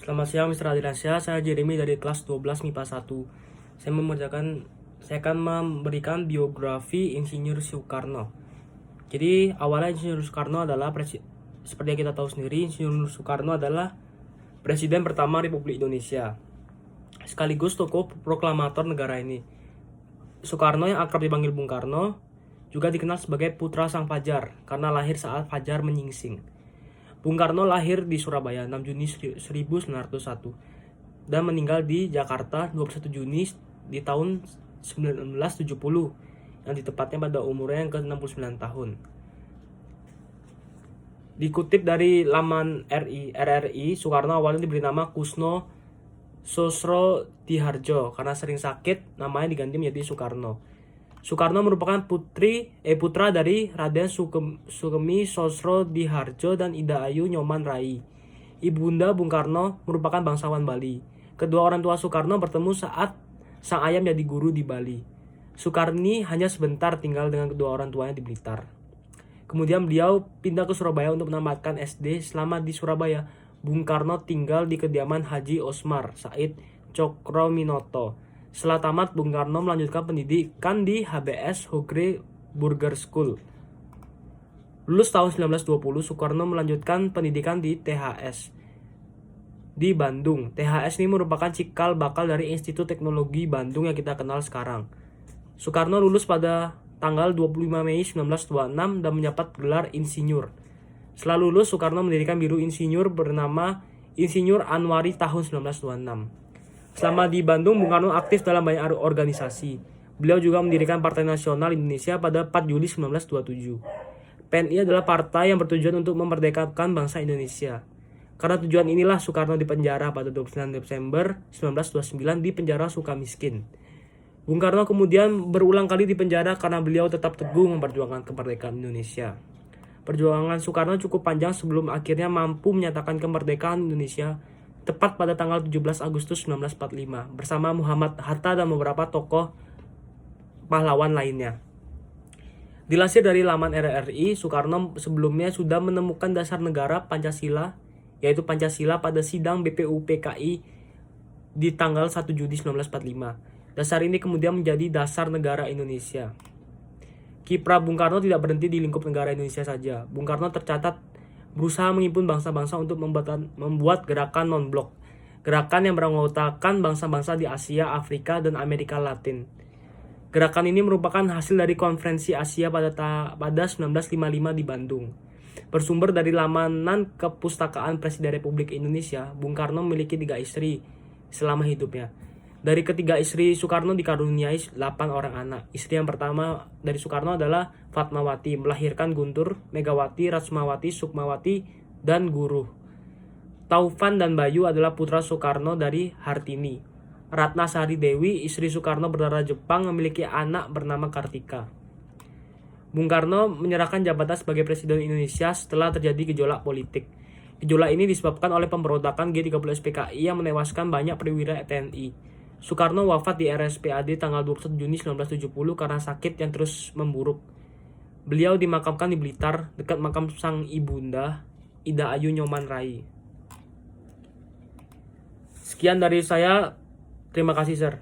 Selamat siang Mr. Adilasya, saya Jeremy dari kelas 12 MIPA 1. Saya akan memberikan biografi Insinyur Soekarno. Jadi awalnya Insinyur Soekarno adalah seperti yang kita tahu sendiri, Insinyur Soekarno adalah Presiden pertama Republik Indonesia, sekaligus tokoh proklamator negara ini. Soekarno yang akrab dipanggil Bung Karno juga dikenal sebagai putra sang Fajar karena lahir saat Fajar menyingsing. Bung Karno lahir di Surabaya 6 Juni 1901 dan meninggal di Jakarta 21 Juni di tahun 1970 yang ditepatnya pada umurnya yang ke-69 tahun. Dikutip dari laman RRI, Soekarno awalnya diberi nama Kusno Sosrodihardjo karena sering sakit, namanya diganti menjadi Soekarno. Soekarno merupakan putra dari Raden Sukemi Sosrodihardjo dan Ida Ayu Nyoman Rai. Ibunda Bung Karno merupakan bangsawan Bali. Kedua orang tua Soekarno bertemu saat sang ayah menjadi guru di Bali. Soekarni hanya sebentar tinggal dengan kedua orang tuanya di Blitar. Kemudian beliau pindah ke Surabaya untuk menamatkan SD. Selama di Surabaya, Bung Karno tinggal di kediaman Haji Osmar Said Cokroaminoto. Setelah tamat, Bung Karno melanjutkan pendidikan di HBS Hogre Burger School. Lulus tahun 1920, Soekarno melanjutkan pendidikan di THS di Bandung. THS ini merupakan cikal bakal dari Institut Teknologi Bandung yang kita kenal sekarang. Soekarno lulus pada tanggal 25 Mei 1926 dan mendapat gelar insinyur. Setelah lulus, Soekarno mendirikan biru insinyur bernama Insinyur Anwari tahun 1926. Selama di Bandung, Bung Karno aktif dalam banyak organisasi. Beliau juga mendirikan Partai Nasional Indonesia pada 4 Juli 1927. PNI adalah partai yang bertujuan untuk memerdekakan bangsa Indonesia. Karena tujuan inilah Soekarno dipenjara pada 29 Desember 1929 di penjara Sukamiskin. Bung Karno kemudian berulang kali dipenjara karena beliau tetap teguh memperjuangkan kemerdekaan Indonesia. Perjuangan Soekarno cukup panjang sebelum akhirnya mampu menyatakan kemerdekaan Indonesia tepat pada tanggal 17 Agustus 1945 bersama Muhammad Hatta dan beberapa tokoh pahlawan lainnya. Dilansir dari laman RRI, Soekarno sebelumnya sudah menemukan dasar negara Pancasila, yaitu Pancasila pada sidang BPUPKI di tanggal 1 Juni 1945. Dasar ini kemudian menjadi dasar negara Indonesia. Kiprah Bung Karno tidak berhenti di lingkup negara Indonesia saja. Bung Karno tercatat berusaha menghimpun bangsa-bangsa untuk membuat gerakan non-blok, gerakan yang beranggotakan bangsa-bangsa di Asia, Afrika, dan Amerika Latin. Gerakan ini merupakan hasil dari konferensi Asia pada 1955 di Bandung. Bersumber dari lamanan Kepustakaan Presiden Republik Indonesia, Bung Karno memiliki 3 istri selama hidupnya. Dari ketiga istri Soekarno dikaruniai 8 orang anak. Istri yang pertama dari Soekarno adalah Fatmawati, melahirkan Guntur, Megawati, Rasmawati, Sukmawati, dan Guru. Taufan dan Bayu adalah putra Soekarno dari Hartini. Ratna Sari Dewi, istri Soekarno berdarah Jepang, memiliki anak bernama Kartika. Bung Karno menyerahkan jabatan sebagai Presiden Indonesia setelah terjadi gejolak politik. Gejolak ini disebabkan oleh pemberontakan G30 PKI yang menewaskan banyak perwira TNI. Soekarno wafat di RSPAD tanggal 21 Juni 1970 karena sakit yang terus memburuk. Beliau dimakamkan di Blitar, dekat makam sang ibunda, Ida Ayu Nyoman Rai. Sekian dari saya, terima kasih, Sir.